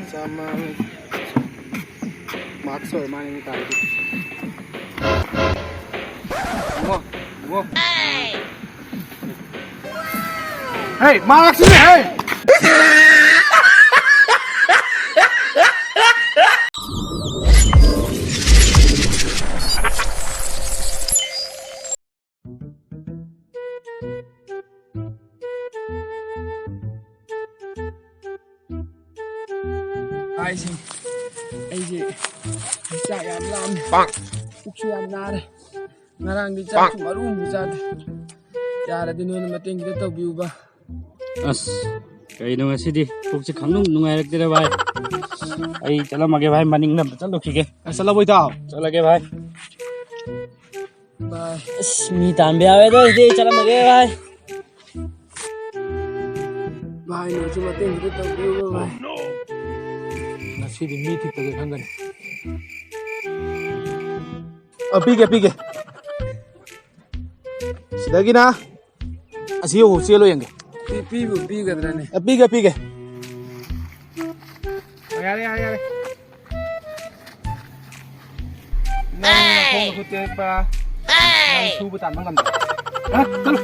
Sama makso mana ini tadi. Wo. Hey, maak sini, hey. Aiji bisa yang lam bang uksu yang nare ngarang di cak marum bisa ya ada di nuna mating kita biuba as kayak itu nggak sih di uksu kangen nungai lagi deh bay ay jalan mage bay maning nam jalan kike asal boy tau jalan lagi bay bye mi tambe awe tuh di jalan mage bay bye no cuma mating kita biuba bay Sidi meeting to the hangan. Pige. Sidagi na. Asiyo sielo yang. Pige drane. Pige. Ayare. Nah, kung pa. Subutan bang lam. Ah, talo.